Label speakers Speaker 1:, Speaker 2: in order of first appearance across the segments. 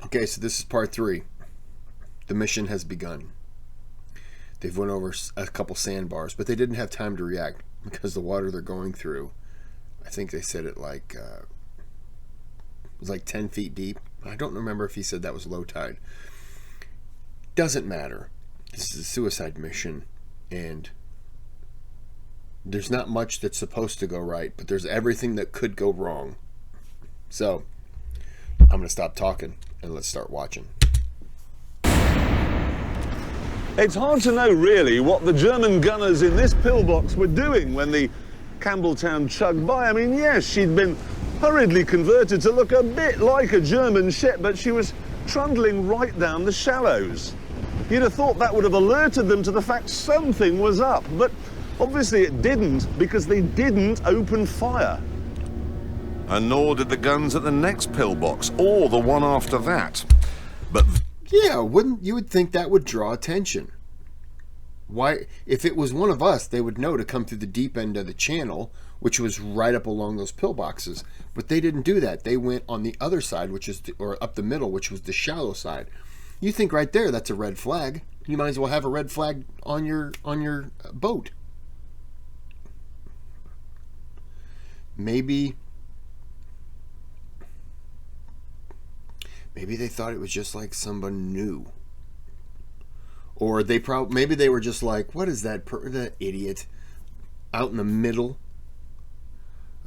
Speaker 1: Okay, so this is part 3. The mission has begun. They've went over a couple sandbars, but they didn't have time to react because the water they're going through, I think they said it like it was like 10 feet deep. I don't remember if he said that was low tide. Doesn't matter. This is a suicide mission, and there's not much that's supposed to go right, but there's everything that could go wrong. So I'm going to stop talking and let's start watching.
Speaker 2: It's hard to know really what the German gunners in this pillbox were doing when the Campbelltown chugged by. I mean, yes, she'd been hurriedly converted to look a bit like a German ship, but she was trundling right down the shallows. You'd have thought that would have alerted them to the fact something was up, but obviously it didn't, because they didn't open fire. And nor did the guns at the next pillbox, or the one after that. But
Speaker 1: yeah, you would think that would draw attention. Why, if it was one of us, they would know to come through the deep end of the channel, which was right up along those pillboxes. But they didn't do that. They went on the other side, or up the middle, which was the shallow side. You think right there that's a red flag. You might as well have a red flag on your boat. Maybe they thought it was just like someone new. Or maybe they were just like, what is that idiot out in the middle?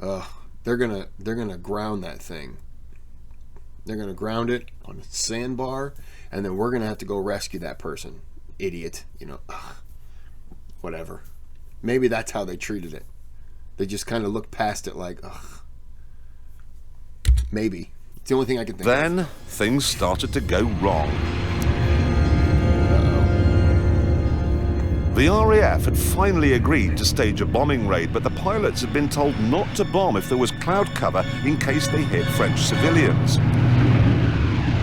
Speaker 1: They're gonna ground that thing. They're gonna ground it on a sandbar, and then we're gonna have to go rescue that person. Idiot, whatever. Maybe that's how they treated it. They just kind of looked past it like, ugh. Maybe. It's the only thing I can think of.
Speaker 2: Then things started to go wrong. The RAF had finally agreed to stage a bombing raid, but the pilots had been told not to bomb if there was cloud cover in case they hit French civilians.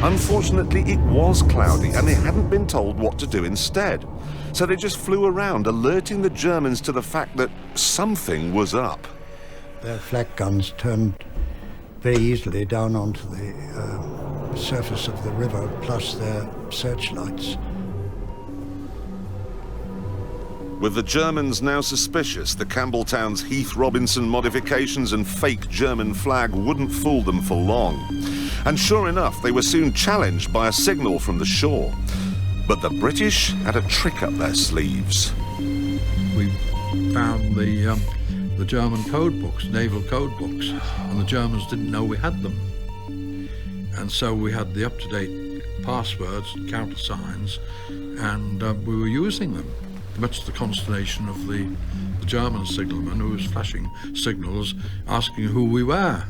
Speaker 2: Unfortunately, it was cloudy, and they hadn't been told what to do instead. So they just flew around, alerting the Germans to the fact that something was up.
Speaker 3: Their flak guns turned very easily down onto the surface of the river, plus their searchlights.
Speaker 2: With the Germans now suspicious, the Campbelltown's Heath Robinson modifications and fake German flag wouldn't fool them for long. And sure enough, they were soon challenged by a signal from the shore. But the British had a trick up their sleeves.
Speaker 4: We found the German code books, naval code books, and the Germans didn't know we had them. And so we had the up-to-date passwords and countersigns, and we were using them, much to the consternation of the German signalman, who was flashing signals asking who we were.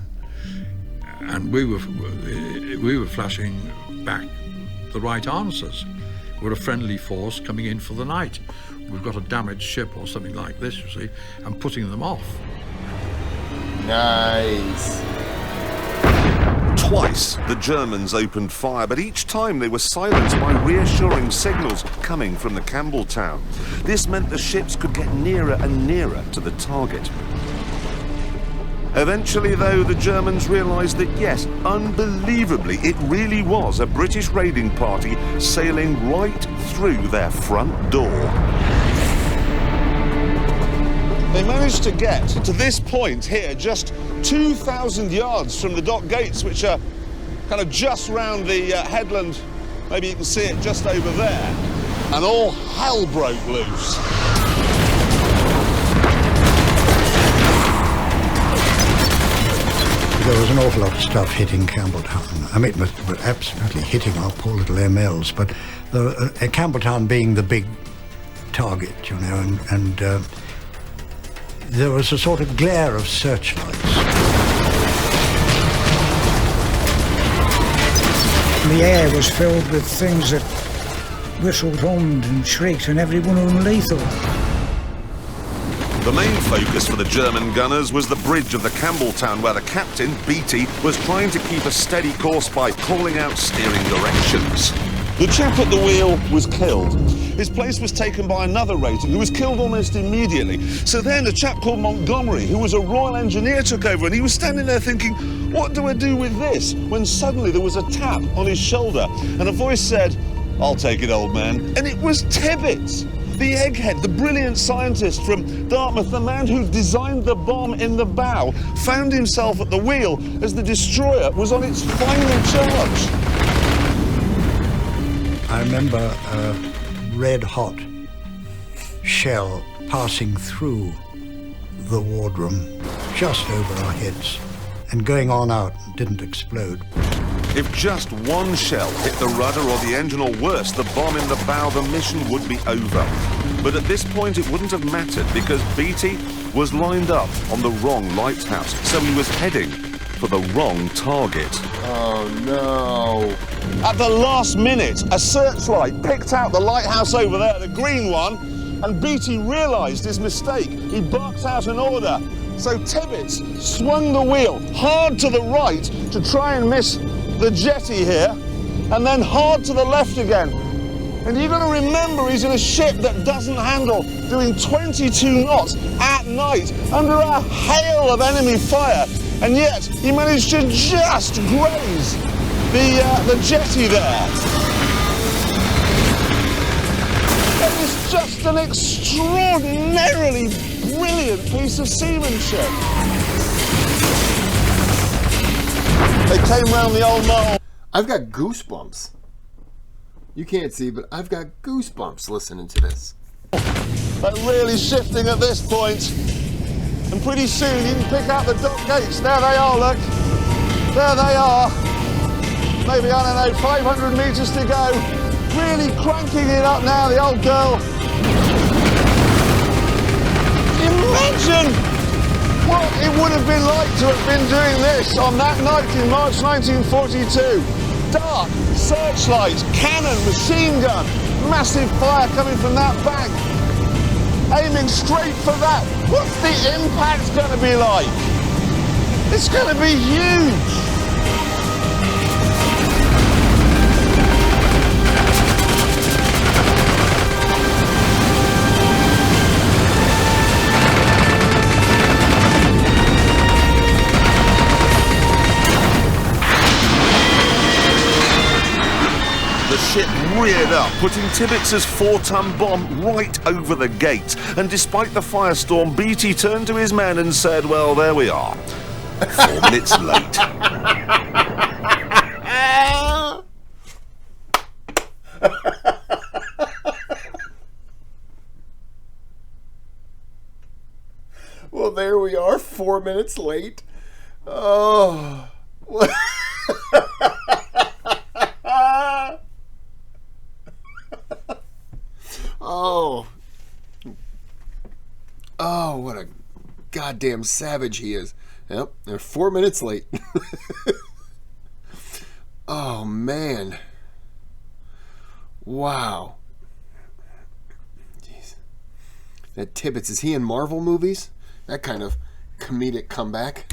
Speaker 4: And we were flashing back the right answers. We're a friendly force coming in for the night. We've got a damaged ship or something like this, you see, and putting them off.
Speaker 1: Nice.
Speaker 2: Twice the Germans opened fire, but each time they were silenced by reassuring signals coming from the Campbelltown. This meant the ships could get nearer and nearer to the target. Eventually, though, the Germans realised that, yes, unbelievably, it really was a British raiding party sailing right through their front door. They managed to get to this point here, just 2,000 yards from the dock gates, which are kind of just round the headland. Maybe you can see it just over there. And all hell broke loose.
Speaker 3: There was an awful lot of stuff hitting Campbelltown. I mean, it was absolutely hitting our poor little MLs, but Campbelltown being the big target, you know, and there was a sort of glare of searchlights.
Speaker 5: The air was filled with things that whistled, hummed and shrieked, and every one of them lethal.
Speaker 2: The main focus for the German gunners was the bridge of the Campbelltown, where the captain, Beatty, was trying to keep a steady course by calling out steering directions. The chap at the wheel was killed. His place was taken by another rating who was killed almost immediately. So then a chap called Montgomery, who was a Royal Engineer, took over, and he was standing there thinking, what do I do with this? When suddenly there was a tap on his shoulder and a voice said, I'll take it, old man. And it was Tibbets, the egghead, the brilliant scientist from Dartmouth, the man who designed the bomb in the bow, found himself at the wheel as the destroyer was on its final charge.
Speaker 3: I remember a red-hot shell passing through the wardroom just over our heads and going on out and didn't explode.
Speaker 2: If just one shell hit the rudder or the engine, or worse, the bomb in the bow, the mission would be over. But at this point it wouldn't have mattered because Beatty was lined up on the wrong lighthouse, so he was heading for the wrong target.
Speaker 1: Oh no.
Speaker 2: At the last minute, a searchlight picked out the lighthouse over there, the green one, and Beatty realised his mistake. He barked out an order. So Tibbets swung the wheel hard to the right to try and miss the jetty here, and then hard to the left again. And you've got to remember, he's in a ship that doesn't handle, doing 22 knots at night under a hail of enemy fire. And yet, he managed to just graze the jetty there. It was just an extraordinarily brilliant piece of seamanship. They came round the old mole.
Speaker 1: I've got goosebumps. You can't see, but I've got goosebumps listening to this.
Speaker 2: They're really shifting at this point. And pretty soon you can pick out the dock gates. There they are, look. There they are. Maybe, I don't know, 500 metres to go. Really cranking it up now, the old girl. Imagine what it would have been like to have been doing this on that night in March 1942. Dark, searchlight, cannon, machine gun, massive fire coming from that bank. Aiming straight for that. What's the impact going to be like? It's going to be huge. The ship reared up, putting Tibbets' 4-ton bomb right over the gate. And despite the firestorm, Beatty turned to his men and said, well, there we are. 4 minutes late.
Speaker 1: Well, there we are, 4 minutes late. Oh. Oh, what a goddamn savage he is. Yep, they're 4 minutes late. Oh, man. Wow. Jeez. That Tibbets, is he in Marvel movies? That kind of comedic comeback.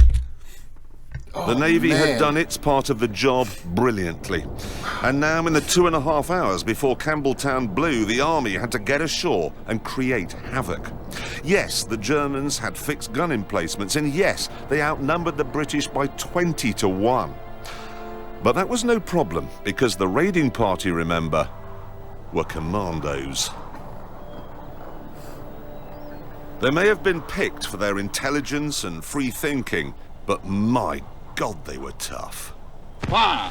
Speaker 1: Oh,
Speaker 2: the Navy
Speaker 1: man.
Speaker 2: had done its part of the job brilliantly. And now, in the 2.5 hours before Campbelltown blew, the Army had to get ashore and create havoc. Yes, the Germans had fixed gun emplacements, and yes, they outnumbered the British by 20 to 1. But that was no problem, because the raiding party, remember, were commandos. They may have been picked for their intelligence and free thinking, but my God, they were tough.
Speaker 1: Oh.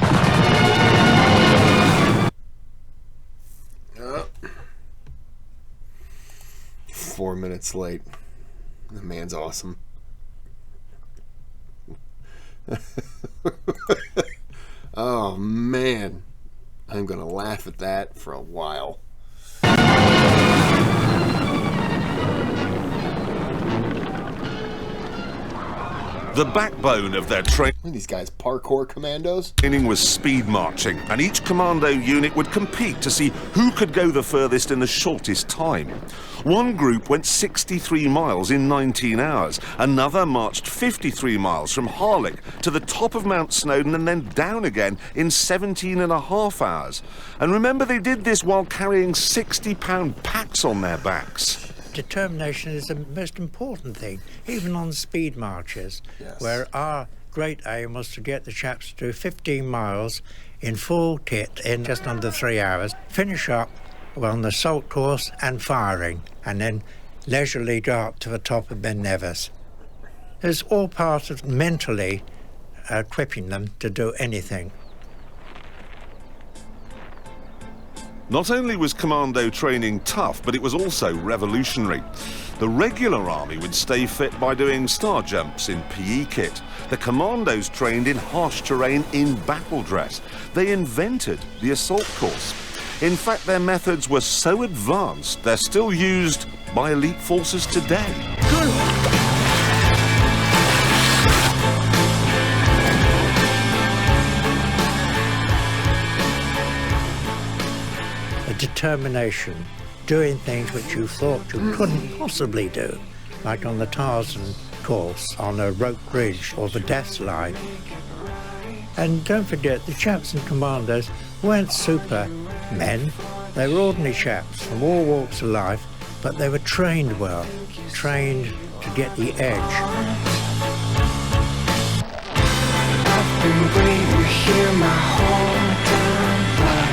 Speaker 1: 4 minutes late. The man's awesome. Oh, man. I'm going to laugh at that for a while.
Speaker 2: The backbone of their
Speaker 1: These guys, parkour commandos?
Speaker 2: training was speed marching, and each commando unit would compete to see who could go the furthest in the shortest time. One group went 63 miles in 19 hours. Another marched 53 miles from Harlech to the top of Mount Snowdon and then down again in 17.5 hours. And remember, they did this while carrying 60-pound packs on their backs.
Speaker 6: Determination is the most important thing, even on speed marches,
Speaker 1: Yes.
Speaker 6: where our great aim was to get the chaps to do 15 miles in full kit in just under 3 hours, finish up on the assault course and firing, and then leisurely go up to the top of Ben Nevis. It's all part of mentally equipping them to do anything.
Speaker 2: Not only was commando training tough, but it was also revolutionary. The regular army would stay fit by doing star jumps in PE kit. The commandos trained in harsh terrain in battle dress. They invented the assault course. In fact, their methods were so advanced, they're still used by elite forces today.
Speaker 6: Determination, doing things which you thought you couldn't possibly do, like on the Tarzan course, on a rope bridge or the death line. And don't forget, the chaps and commandos weren't super men. They were ordinary chaps from all walks of life, but they were trained well, trained to get the edge.
Speaker 7: I've been waiting here my whole damn life.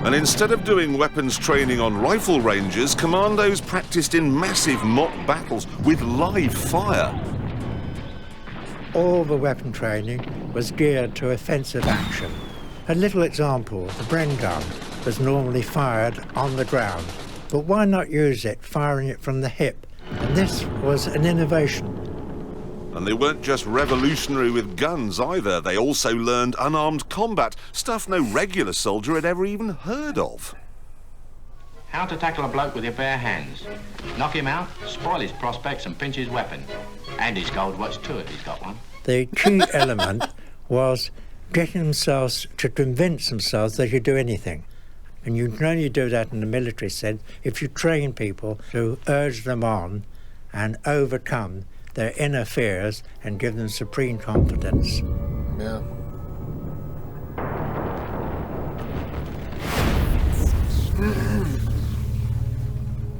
Speaker 2: And instead of doing weapons training on rifle ranges, commandos practiced in massive mock battles with live fire.
Speaker 6: All the weapon training was geared to offensive action. A little example, the Bren gun was normally fired on the ground, but why not use it, firing it from the hip? And this was an innovation.
Speaker 2: And they weren't just revolutionary with guns either. They also learned unarmed combat, stuff no regular soldier had ever even heard of.
Speaker 8: How to tackle a bloke with your bare hands. Knock him out, spoil his prospects and pinch his weapon. And his gold watch too, if he's got one.
Speaker 6: The key element was getting themselves to convince themselves they could do anything. And you can only do that in the military sense if you train people to urge them on and overcome their inner fears and give them supreme confidence.
Speaker 1: Yeah.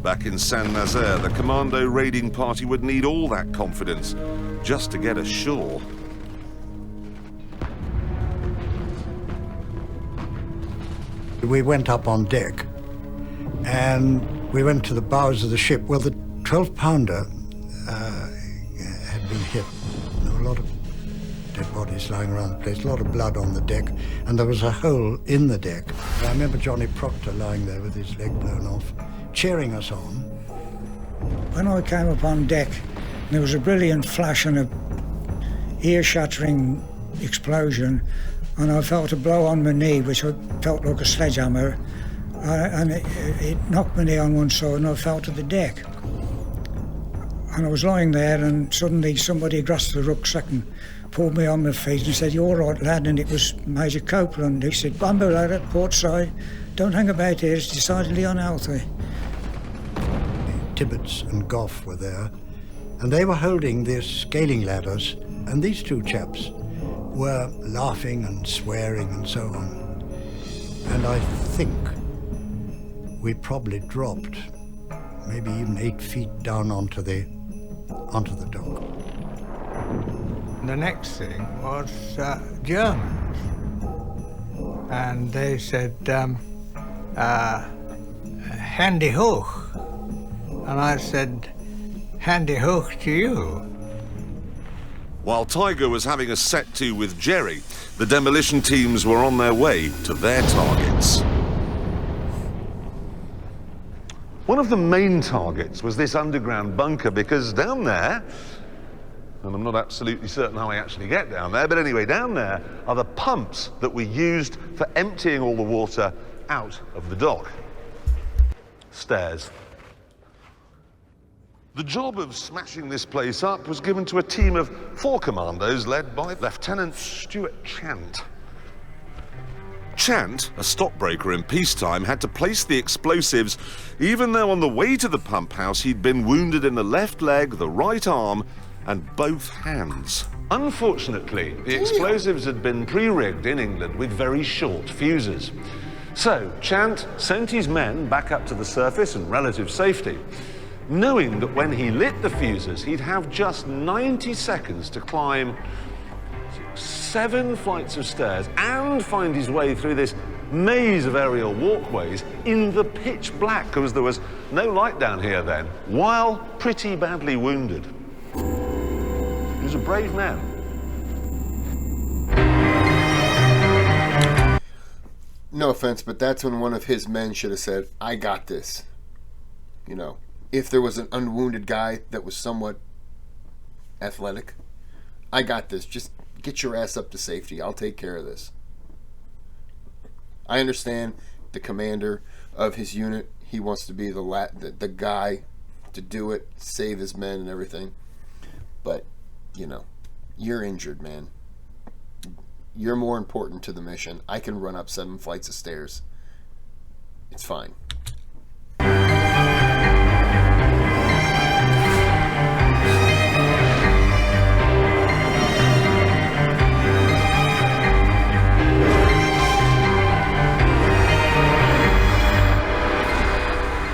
Speaker 2: Back in Saint-Nazaire, the commando raiding party would need all that confidence just to get ashore.
Speaker 3: We went up on deck and we went to the bows of the ship. Well, the 12-pounder had been hit. There were a lot of dead bodies lying around the place, a lot of blood on the deck, and there was a hole in the deck. I remember Johnny Proctor lying there with his leg blown off, cheering us on.
Speaker 5: When I came up on deck, there was a brilliant flash and a ear-shattering explosion, and I felt a blow on my knee, which I felt like a sledgehammer, and it knocked my knee on one side, and I fell to the deck. And I was lying there, and suddenly somebody grasped the rucksack and pulled me on my feet and said, "You're all right, lad," and it was Major Copeland. He said, "Bambo, lad, at port side, don't hang about here, it's decidedly unhealthy."
Speaker 3: Tibbets and Goff were there, and they were holding these scaling ladders, and these two chaps were laughing and swearing and so on. And I think we probably dropped maybe even 8 feet down onto the dock.
Speaker 9: The next thing was Germans, and they said, "Handy hoch," and I said, "Handy hoch to you."
Speaker 2: While Tiger was having a set-to with Jerry, the demolition teams were on their way to their targets. One of the main targets was this underground bunker, because down there, and I'm not absolutely certain how I actually get down there, but anyway, down there are the pumps that were used for emptying all the water out of the dock. Stairs. The job of smashing this place up was given to a team of 4 commandos led by Lieutenant Stuart Chant. Chant, a stockbroker in peacetime, had to place the explosives even though on the way to the pump house he'd been wounded in the left leg, the right arm and both hands. Unfortunately, the explosives had been pre-rigged in England with very short fuses. So Chant sent his men back up to the surface in relative safety, knowing that when he lit the fuses, he'd have just 90 seconds to climb 7 flights of stairs and find his way through this maze of aerial walkways in the pitch black, because there was no light down here then, while pretty badly wounded. He was a brave man.
Speaker 1: No offense, but that's when one of his men should have said, I got this. You know, if there was an unwounded guy that was somewhat athletic, I got this. Just get your ass up to safety. I'll take care of this. I understand the commander of his unit. He wants to be the guy to do it, save his men and everything. But, you know, you're injured, man. You're more important to the mission. I can run up 7 flights of stairs. It's fine.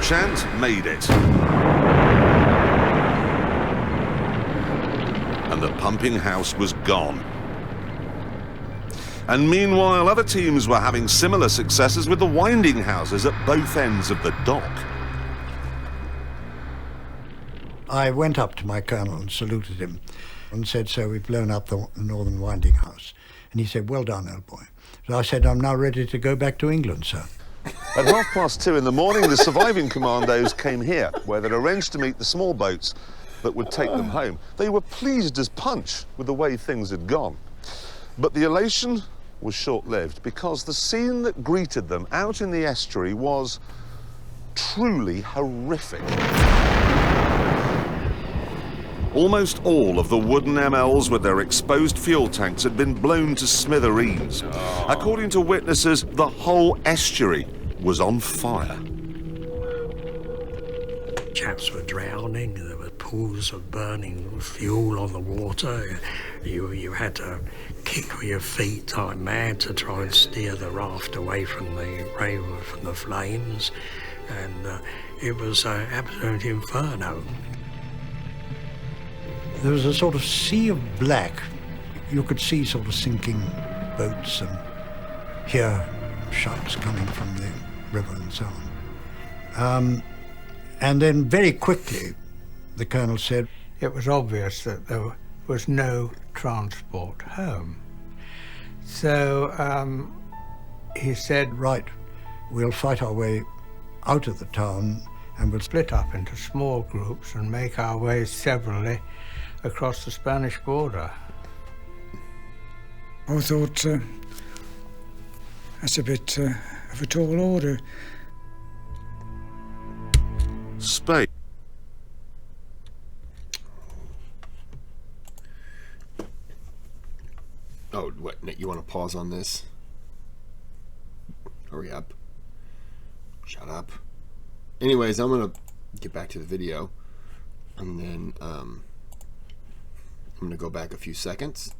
Speaker 2: Chant made it. And the pumping house was gone. And meanwhile, other teams were having similar successes with the winding houses at both ends of the dock.
Speaker 3: I went up to my colonel and saluted him and said, so we've blown up the northern winding house. And he said, well done, old boy. So I said, I'm now ready to go back to England, sir.
Speaker 2: At 2:30 in the morning, the surviving commandos came here, where they'd arranged to meet the small boats that would take them home. They were pleased as punch with the way things had gone. But the elation was short-lived, because the scene that greeted them out in the estuary was truly horrific. Almost all of the wooden MLs with their exposed fuel tanks had been blown to smithereens. According to witnesses, the whole estuary was on fire.
Speaker 6: Chaps were drowning, there were pools of burning fuel on the water. You had to kick with your feet like mad to try and steer the raft away from the flames, and it was an absolute inferno.
Speaker 3: There was a sort of sea of black. You could see sort of sinking boats and hear shouts coming from the river and so on. And then very quickly, the colonel said,
Speaker 9: It was obvious that there was no transport home. So he said,
Speaker 3: right, we'll fight our way out of the town and we'll
Speaker 9: split up into small groups and make our way severally across the Spanish border.
Speaker 5: I thought that's a bit of a tall order.
Speaker 2: Spain.
Speaker 1: Oh, what? You want to pause on this? Hurry up. Shut up. Anyways, I'm going to get back to the video. And then I'm going to go back a few seconds.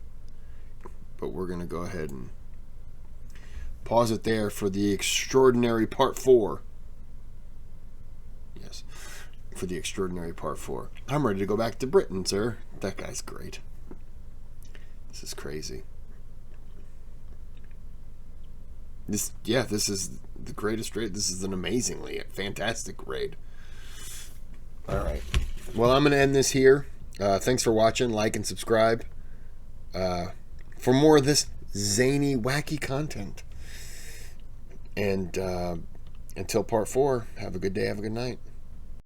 Speaker 1: But we're going to go ahead and pause it there for the extraordinary part 4. Yes, for the extraordinary part 4. I'm ready to go back to Britain, sir. That guy's great. This is crazy. This is the greatest raid. This is an amazingly fantastic raid. All right. Well, I'm going to end this here. Thanks for watching. Like and subscribe for more of this zany, wacky content. And until part 4, have a good day, have a good night.